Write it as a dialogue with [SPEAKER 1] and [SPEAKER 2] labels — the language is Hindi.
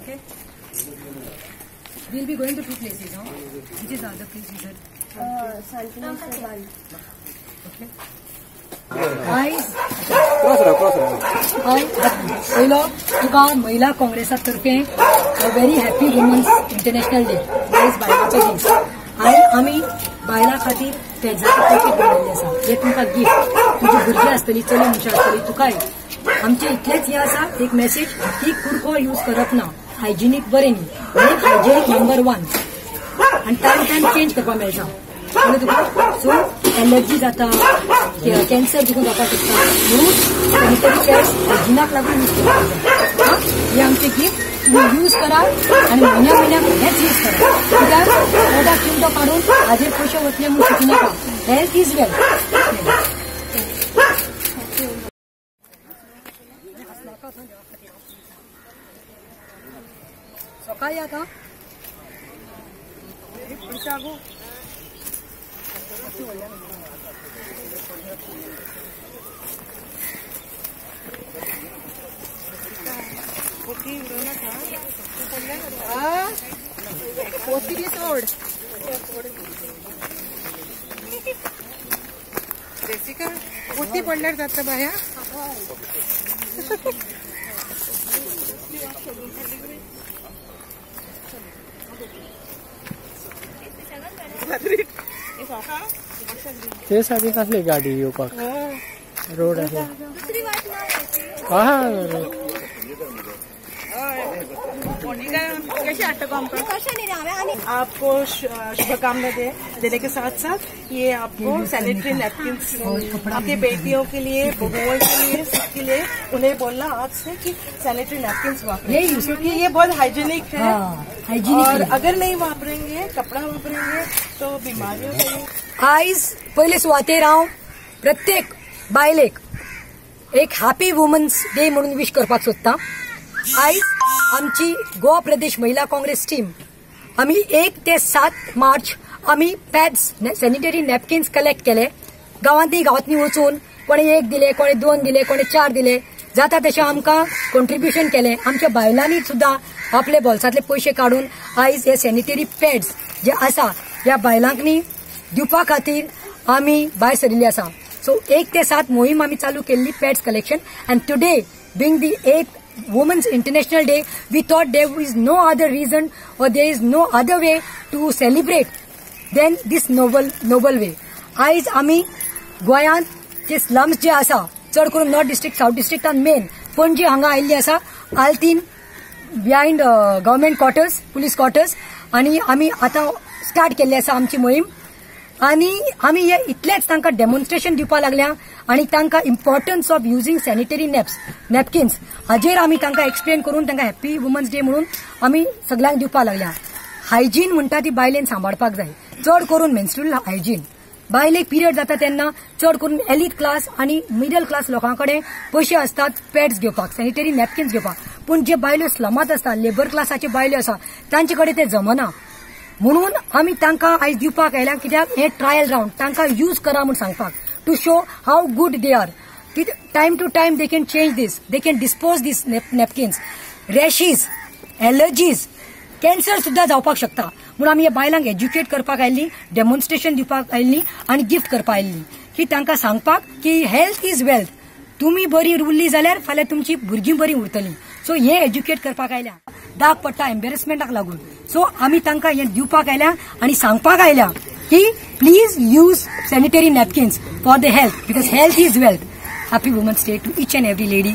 [SPEAKER 1] Okay. We'll be going to two places, huh? Which is the other place you said? Okay. पहिलो तुका महिला काँग्रेसातर्फे very happy women's international day आयज बायलांचो दीस. आयज आमी बायलां खातीर पेजाचो पॅकेट बनयल्लें आसा. हे तुमकां गिफ्ट तुजी भुरगीं आसतली, चली मनशां आसतली, तुकाय आमचे इतलेंच हे आसा एक मेसेज की कुडको यूज करप ना, हायजिनीक बरें न्ही, आनी हायजिनीक नंबर 1 आनी टायम चेंज करपाक मेळटा. तुका सो एलर्जी जाता, कॅन्सर तुका जावपाक शकता, म्हणून सॅनिटरी पॅड्स हायजिनाक लागून यूज करता. हे आमचे गिफ्ट तुम्ही यूज करा आणि महिन्याक हेच यूज करा. कित्याक पोटाक चिमटो काढून हाजेर पयशे वतले म्हणून चिंतू नाका. Health is wealth. सकाळी आता तोड
[SPEAKER 2] जैसिका पोती पडल्यार जाता बाया.
[SPEAKER 3] ते साधी कसली गाडी येवपाक रोड आहे.
[SPEAKER 2] आपको शुभकामना देने के साथ साथ ये आपको सैनिटरी नैपकिन्स आपकी बेटियों के लिए, बहुओं के लिए, सबके लिए उन्हें बोलना आज से कि सैनिटरी नैपकिन्स वापरें, क्योंकि ये बहुत हाइजीनिक है. और अगर नहीं वापरेंगे, कपड़ा वापरेंगे तो बीमारियों से.
[SPEAKER 1] आयज पहिले सुवातेर हांव प्रत्येक बायलेक एक हॅपी वुमन्स डे म्हणून विश करपाक सोदतां. आयज आमची गोवा प्रदेश महिला काँग्रेस टीम आम्ही 1 ते 7 मार्च आम्ही पॅड्स सॅनिटरी नॅपकिन्स कलेक्ट केले. गावांनी वचून कोणी 1 दिले, कोणी 2 दिले, कोणी 4 दिले, जाता तशें आमकां कॉन्ट्रिब्युशन केले. आमच्या बायलांनी सुद्धा आपले बोल्सांतले पयशे काढून आयज हे सॅनिटरी पॅड्स जे आसा ह्या बायलांकनी दिवपा खातीर आमी भायर सरिल्ली आसा. सो 1 ते 7 मोहीम आमी चालू केल्ली pads collection. And today being the 8th Women's International Day, we thought there is no other reason or there is no other way to celebrate than this noble way. आयज आमी गोंयांत जे स्लम्स जे आसा चड करून नॉर्थ डिस्ट्रिक्ट, साउथ डिस्ट्रिक्टान मेन पणजी हांगा आयिल्ली आसा, आल्तीन behind government quarters, police quarters, आणि आमी आतां स्टार्ट केल्ली आसा आमची मोहीम. आणि आमी हे इतलेच तांकां डेमॉन्स्ट्रेशन दिवपा लागल्या आणि तांकां importance of using sanitary napkins हाजेर आमी तांकां एक्सप्लेन करून तांकां हॅपी वुमन्स डे म्हणून आमी सगळ्यांक दिवपा लागल्या. हायजीन म्हणटा ती बायलेन सांबाळपाक जाय, चड करून मेन्स्ट्रुअल हायजीन. बायलेक पिरियड जाता तेन्ना चड करून एलीट क्लास आणि मिडल क्लास लोकांकडे पयशे असतात पॅड्स घेवपाक, सॅनिटरी नॅपकिन्स घेवपाक. पूण जे बायल्यो स्लमात आसतात, लेबर क्लासाचे बायल्यो आसा, तांचे कडेन ते जमना. म्हणून आमी तांकां आयज दिवपाक आयल्या. कित्याक हे ट्रायल राउंड तांकां यूज करा म्हणून सांगपाक, to show how good they are. Time to time they can change दीस, दे कॅन डिस्पोज दीस नॅपकिन्स. रॅशीज, एलर्जीज, कॅन्सर सुद्धा जावपाक शकता. म्हणून आमी हे बायलांक एज्युकेट करपाक आयिल्ली, डेमॉन्स्ट्रेशन दिवपाक आयिल्ली आणि गिफ्ट करपाक आयिल्ली की तांकां सांगपाक की हेल्थ इज वेल्थ. तुमी बरी उरली जाल्यार फाल्यां तुमची भुरगीं बरी उरतली. सो हे एज्युकेट करपाक आयल्या. दाग पडटा एम्बेरसमेंटाक लागून. सो आमी तांकां हे दिवपाक आयल्या आणि सांगपाक आयल्या की please use sanitary napkins for the health, because health is wealth. Happy women's day to each and every lady.